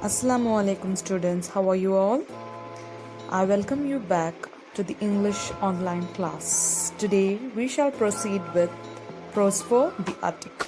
Assalamu alaikum students, how are you all? I welcome you back to the English online class. Today we shall proceed with prose for the Attic.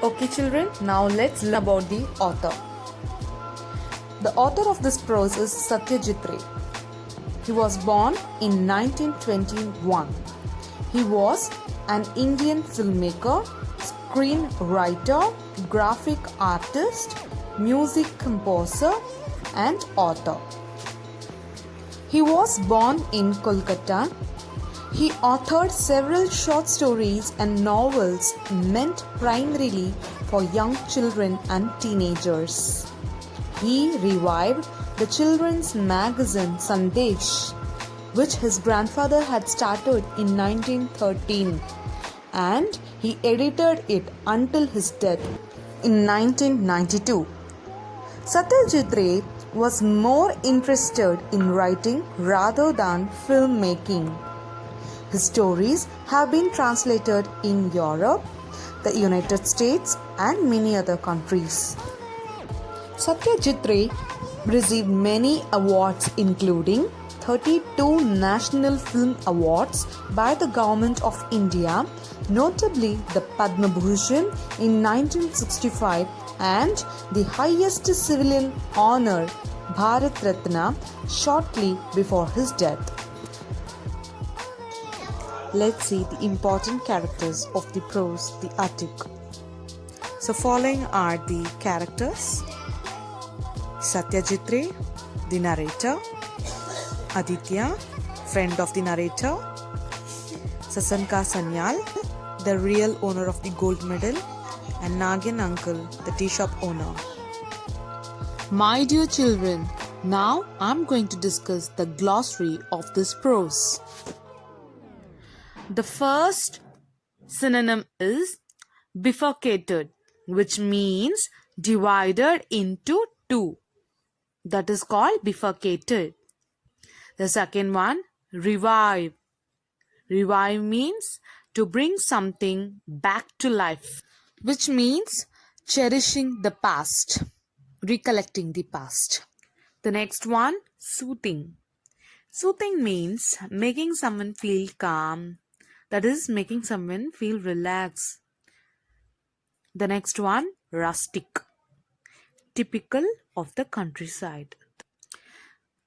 Okay children, now let's learn about the author. The author of this prose is Satyajit Ray. He was born in 1921. He was an Indian filmmaker, screenwriter, graphic artist, music composer, and author. He was born in Kolkata. He authored several short stories and novels meant primarily for young children and teenagers. He revived the children's magazine Sandesh, which his grandfather had started in 1913, and he edited it until his death in 1992. Satyajit Ray was more interested in writing rather than filmmaking. His stories have been translated in Europe, the United States, and many other countries. Satyajit Ray received many awards including 32 National Film Awards by the Government of India, notably the Padma Bhushan in 1965 and the highest civilian honor, Bharat Ratna, shortly before his death. Let's see the important characters of the prose, the Attic. So following are the characters: Satyajit Ray, the narrator; Aditya, friend of the narrator; Sasanka Sanyal, the real owner of the gold medal; and Nagin uncle, the tea shop owner. My dear children, now I'm going to discuss the glossary of this prose. The first synonym is bifurcated, which means divided into two. That is called bifurcated. The second one, revive. Revive means to bring something back to life, which means cherishing the past, recollecting the past. The next one, soothing. Soothing means making someone feel calm, that is, making someone feel relaxed. The next one, rustic. Typical of the countryside.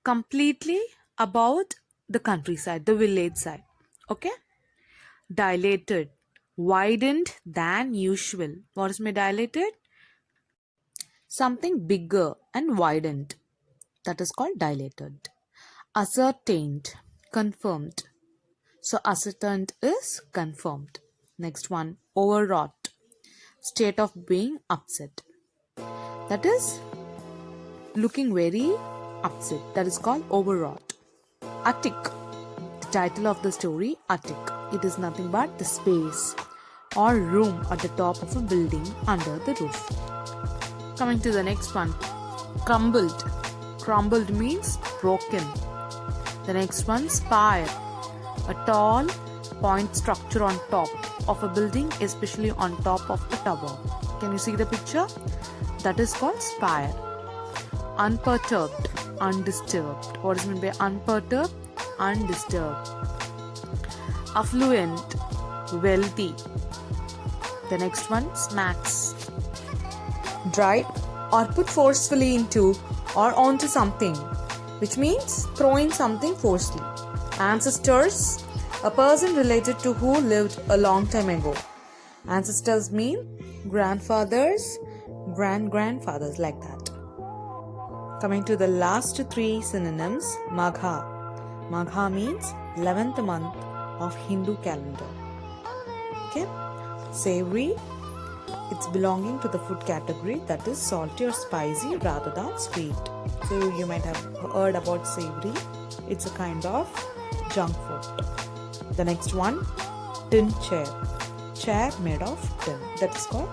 Completely about the countryside, the village side. Okay? Dilated, widened than usual. What is dilated? Something bigger and widened. That is called dilated. Ascertained, confirmed. So ascertained is confirmed. Next one, overwrought. State of being upset. That is looking very upset. That is called overwrought. Attic. The title of the story, Attic. It is nothing but the space or room at the top of a building under the roof. Coming to the next one, crumbled. Crumbled means broken. The next one, spire. A tall point structure on top of a building, especially on top of a tower. Can you see the picture? That is called spire. Unperturbed, undisturbed. What is meant by unperturbed? Undisturbed. Affluent, wealthy. The next one, smacks. Drive or put forcefully into or onto something, which means throwing something forcefully. Ancestors, a person related to who lived a long time ago. Ancestors mean grandfathers, grandfathers, like that. Coming to the last three synonyms, Magha. Magha means 11th month of Hindu calendar. Okay? Savory, it's belonging to the food category, that is salty or spicy rather than sweet. So you might have heard about savory. It's a kind of junk food. The next one, tin chair. Chair made of tin. That is called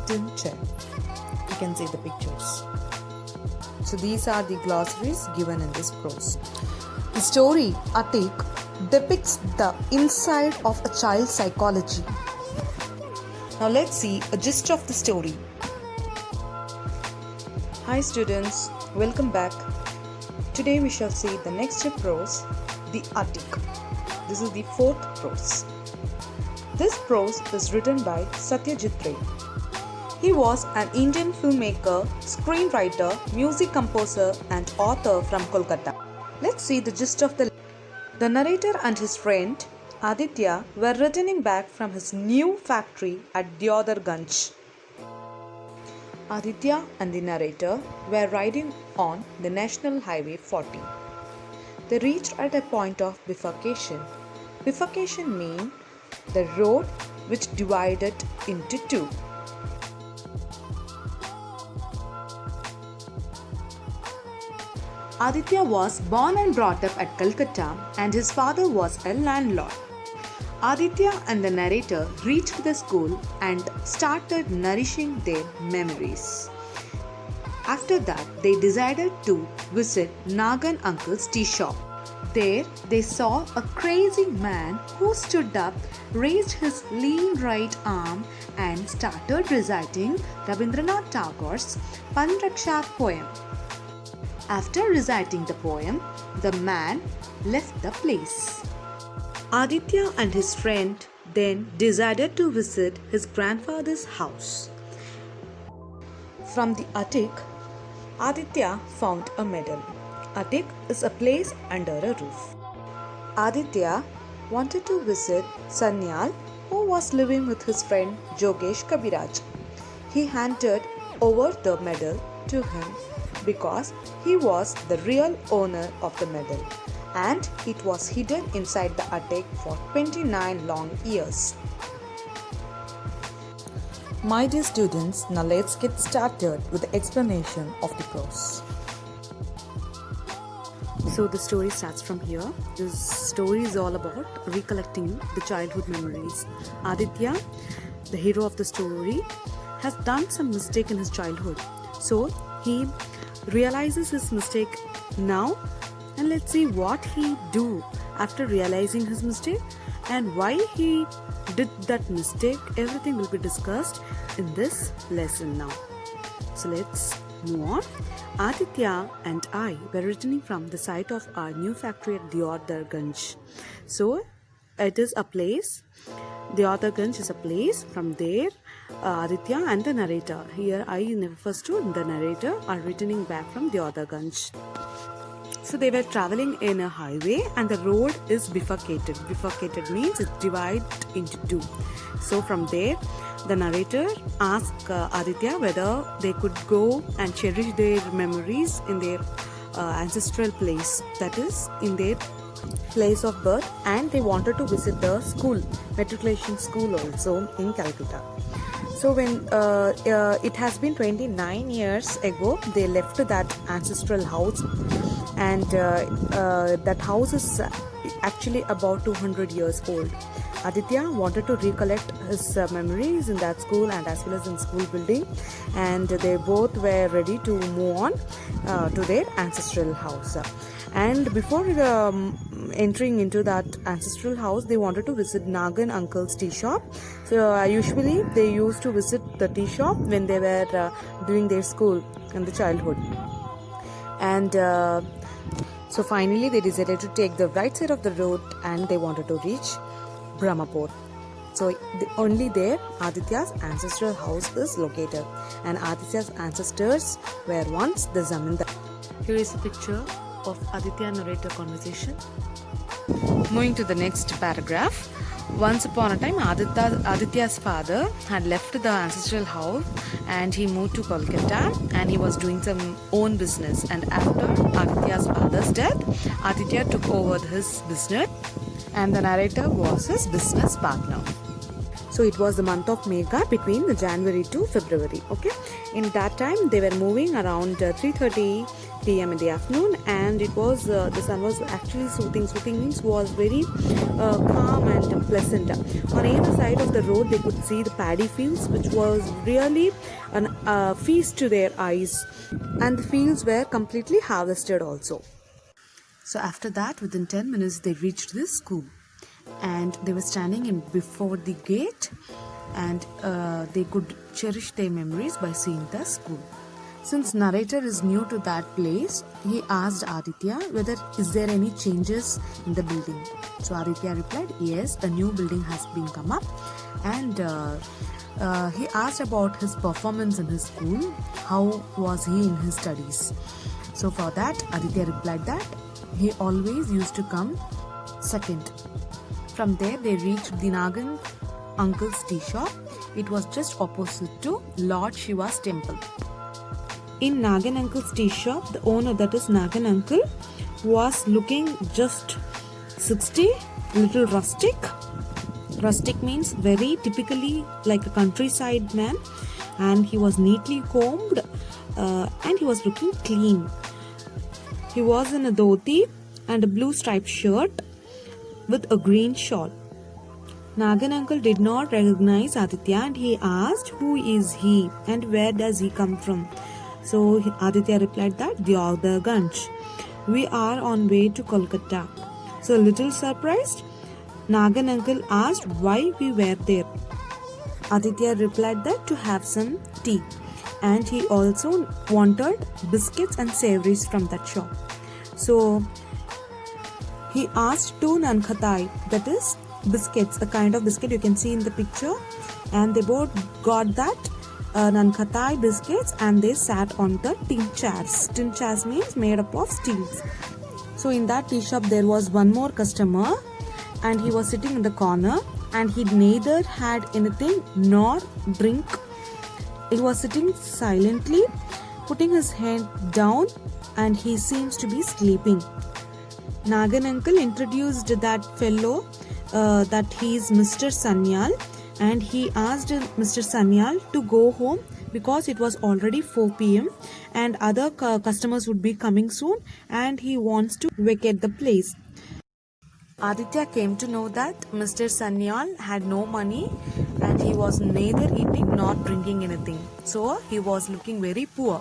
tin chair. You can see the pictures. So these are the glossaries given in this prose. The story, Attic, depicts the inside of a child's psychology. Now let's see a gist of the story. Hi students, welcome back. Today we shall see the next prose, the Attic. This is the fourth prose. This prose is written by Satyajit Ray. He was an Indian filmmaker, screenwriter, music composer and author from Kolkata. Let's see the gist of the narrator and his friend Aditya were returning back from his new factory at Deodarganj. Aditya and the narrator were riding on the National Highway 40. They reached at a point of bifurcation. Bifurcation means the road which divided into two. Aditya was born and brought up at Calcutta and his father was a landlord. Aditya and the narrator reached the school and started nourishing their memories. After that, they decided to visit Nagan uncle's tea shop. There, they saw a crazy man who stood up, raised his lean right arm and started reciting Rabindranath Tagore's Panraksha poem. After reciting the poem, the man left the place. Aditya and his friend then decided to visit his grandfather's house. From the attic, Aditya found a medal. Attic is a place under a roof. Aditya wanted to visit Sanyal, who was living with his friend Jogesh Kabiraj. He handed over the medal to him because he was the real owner of the medal, and it was hidden inside the attic for 29 long years. My dear students, now let's get started with the explanation of the prose. So the story starts from here. This story is all about recollecting the childhood memories. Aditya, the hero of the story, has done some mistake in his childhood. So he realizes his mistake now, and let's see what he do after realizing his mistake and why he did that mistake. Everything will be discussed in this lesson now. So let's move on. Aditya and I were returning from the site of our new factory at Deodarganj. So it is a place. Deodarganj is a place. From there, Aditya and the narrator, here I refers to the narrator, are returning back from Deodarganj. So they were traveling in a highway and the road is bifurcated. Bifurcated means it's divided into two. So from there, the narrator asked Aditya whether they could go and cherish their memories in their ancestral place, that is in their place of birth, and they wanted to visit the school, matriculation school also in Calcutta. So when it has been 29 years ago, they left that ancestral house, and that house is actually about 200 years old. Aditya wanted to recollect his memories in that school and as well as in school building, and they both were ready to move on to their ancestral house. And before entering into that ancestral house, they wanted to visit Nagan uncle's tea shop. So usually they used to visit the tea shop when they were doing their school in the childhood. And so finally they decided to take the right side of the road and they wanted to reach Brahmapur. So only there Aditya's ancestral house is located, and Aditya's ancestors were once the zamindar. Here is a picture of Aditya narrator conversation. Moving to the next paragraph. Once upon a time, Aditya's father had left the ancestral house and he moved to Kolkata, and he was doing some own business. And after Aditya's father's death, Aditya took over his business, and the narrator was his business partner. So it was the month of Megha, between the January to February. Okay, in that time they were moving around 3:30 p.m. in the afternoon, and it was the sun was actually soothing. Soothing means was very calm and pleasant. On either side of the road, they could see the paddy fields, which was really a feast to their eyes, and the fields were completely harvested also. So after that, within 10 minutes, they reached this school, and they were standing in before the gate, and they could cherish their memories by seeing the school. Since narrator is new to that place, he asked Aditya whether is there any changes in the building. So Aditya replied, yes, a new building has been come up, and he asked about his performance in his school, how was he in his studies. So for that, Aditya replied that he always used to come second. From there, they reached the Nagan uncle's tea shop. It was just opposite to Lord Shiva's temple. In Nagan uncle's tea shop, the owner, that is Nagan uncle, was looking just 60, little rustic. Rustic means very typically like a countryside man, and he was neatly combed and he was looking clean. He was in a dhoti and a blue striped shirt with a green shawl. Nagan uncle did not recognize Aditya and he asked who is he and where does he come from. So Aditya replied that the other Ganj. We are on way to Kolkata. So a little surprised, Nagan uncle asked why we were there. Aditya replied that to have some tea, and he also wanted biscuits and savories from that shop. So he asked two nankhatai, that is biscuits, a kind of biscuit you can see in the picture, and they both got that nankhatai biscuits and they sat on the tin chairs. Tin chairs means made up of steels. So in that tea shop there was one more customer and he was sitting in the corner and he neither had anything nor drink. He was sitting silently, putting his head down, and he seems to be sleeping. Nagan uncle introduced that fellow that he is Mr. Sanyal, and he asked Mr. Sanyal to go home because it was already 4 p.m. and other customers would be coming soon and he wants to vacate the place. Aditya came to know that Mr. Sanyal had no money and he was neither eating nor drinking anything. So he was looking very poor.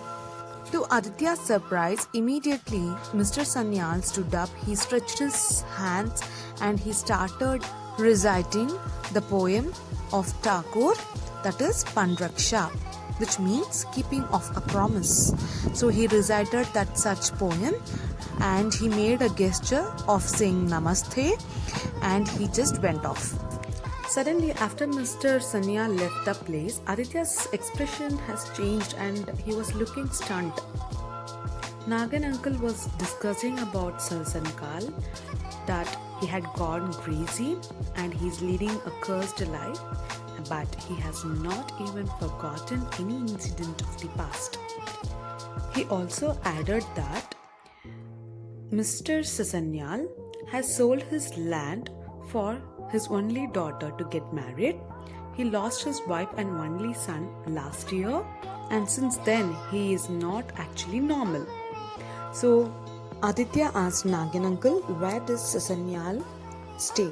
To Aditya's surprise, immediately Mr. Sanyal stood up, he stretched his hands and he started reciting the poem of Thakur, that is Panraksha, which means keeping of a promise. So he recited that such poem and he made a gesture of saying Namaste and he just went off. Suddenly, after Mr. Sanyal left the place, Aditya's expression has changed and he was looking stunned. Nagan uncle was discussing about Sankal, that he had gone crazy and he's leading a cursed life, but he has not even forgotten any incident of the past. He also added that Mr. Sanyal has sold his land for his only daughter to get married. He lost his wife and only son last year, and since then he is not actually normal. So Aditya asked Nagan uncle, where does Sanyal stay?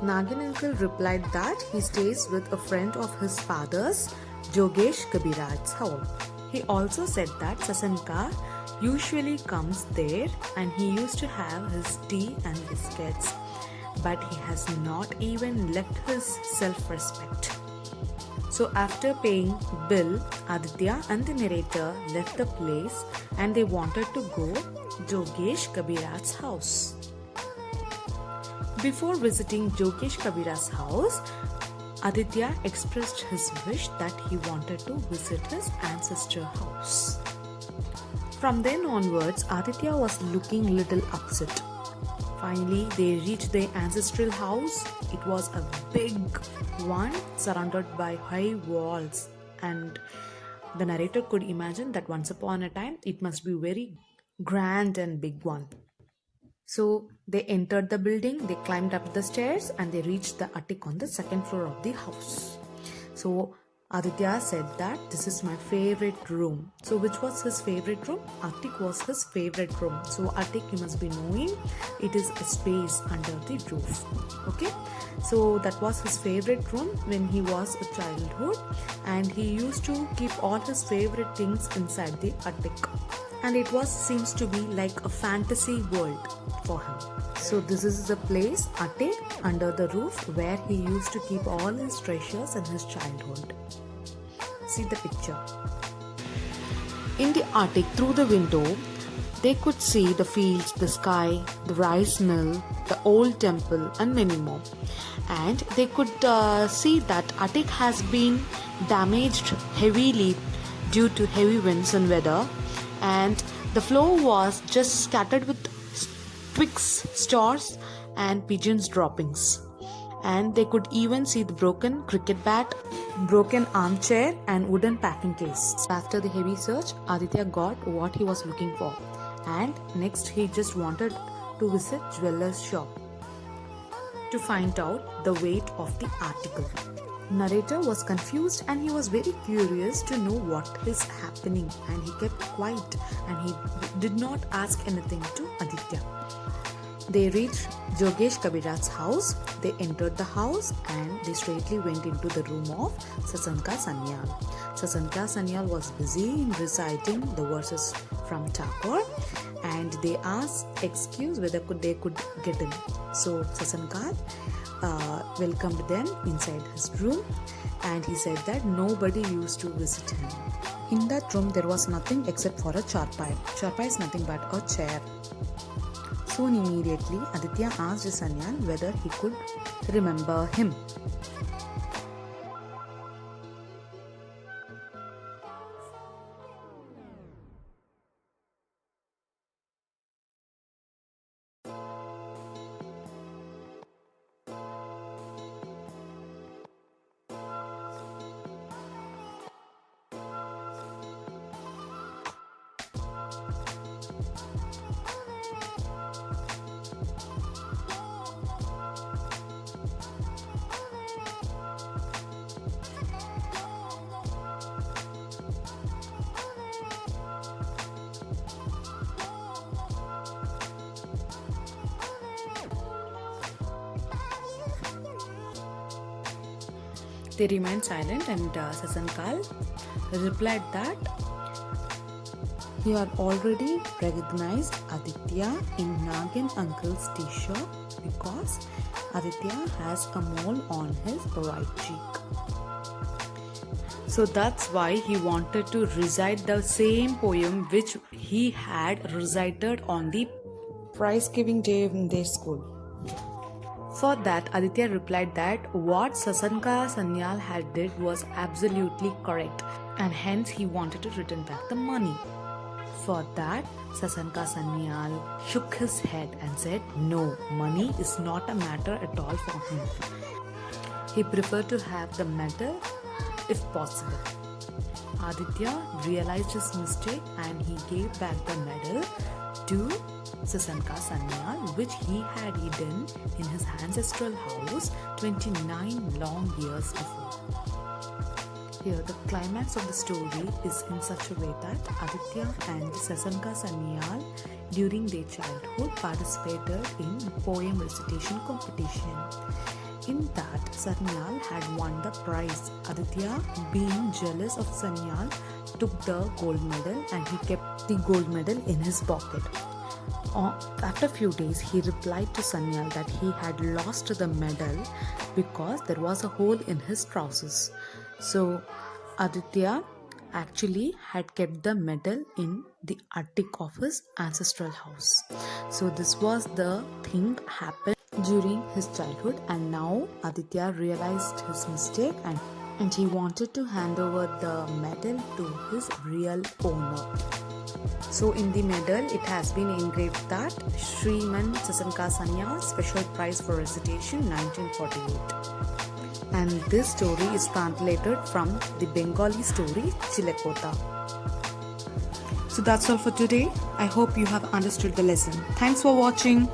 Nagan uncle replied that he stays with a friend of his father's, Jogesh Kabiraj's house. He also said that Sasanka usually comes there and he used to have his tea and biscuits, but he has not even left his self-respect. So after paying bill, Aditya and the narrator left the place and they wanted to go Jogesh Kabiraj's house. Before visiting Jogesh Kabiraj's house, Aditya expressed his wish that he wanted to visit his ancestor house. From then onwards, Aditya was looking little upset. Finally, they reached their ancestral house. It was a big one surrounded by high walls, and the narrator could imagine that once upon a time it must be very grand and big one. So they entered the building, they climbed up the stairs and they reached the attic on the second floor of the house. So Aditya said that this is my favorite room. So which was his favorite room? Attic was his favorite room. So attic, you must be knowing, it is a space under the roof. Okay, so that was his favorite room when he was a childhood, and he used to keep all his favorite things inside the attic, and it was seems to be like a fantasy world for him. So this is the place, attic, under the roof, where he used to keep all his treasures in his childhood. See the picture. In the attic, through the window, they could see the fields, the sky, the rice mill, the old temple, and many more. And they could see that attic has been damaged heavily due to heavy winds and weather, and the floor was just scattered with twigs, straws, and pigeons' droppings. And they could even see the broken cricket bat, broken armchair, and wooden packing case. After the heavy search, Aditya got what he was looking for, and next he just wanted to visit jeweler's shop to find out the weight of the article. Narrator was confused and he was very curious to know what is happening, and he kept quiet and he did not ask anything to Aditya. They reached Jogesh Kabiraj's house. They entered the house and they straightly went into the room of Sasanka Sanyal. Sasanka Sanyal was busy in reciting the verses from Tagore, and they asked excuse whether they could get in. So Sasanka welcomed them inside his room, and he said that nobody used to visit him. In that room there was nothing except for a charpai. Charpai is nothing but a chair. Soon immediately Aditya asked Sanyal whether he could remember him. They remained silent, and Sasankal replied that he had already recognized Aditya in Nagin uncle's tea shop because Aditya has a mole on his right cheek. So that's why he wanted to recite the same poem which he had recited on the prize giving day in their school. For that, Aditya replied that what Sasanka Sanyal had did was absolutely correct, and hence he wanted to return back the money. For that, Sasanka Sanyal shook his head and said, no, money is not a matter at all for him. He preferred to have the medal if possible. Aditya realized his mistake and he gave back the medal to Sasanka Sanyal, which he had hidden in his ancestral house 29 long years before. Here, the climax of the story is in such a way that Aditya and Sasanka Sanyal during their childhood participated in poem recitation competition. In that, Sanyal had won the prize. Aditya, being jealous of Sanyal, took the gold medal and he kept the gold medal in his pocket. After a few days, he replied to Sanyal that he had lost the medal because there was a hole in his trousers. So Aditya actually had kept the medal in the attic of his ancestral house. So this was the thing happened during his childhood, and now Aditya realized his mistake and he wanted to hand over the medal to his real owner. So in the medal it has been engraved that Shriman Sasanka Sanyal Special Prize for Recitation 1948. And this story is translated from the Bengali story Chilekota. So that's all for today. I hope you have understood the lesson. Thanks for watching.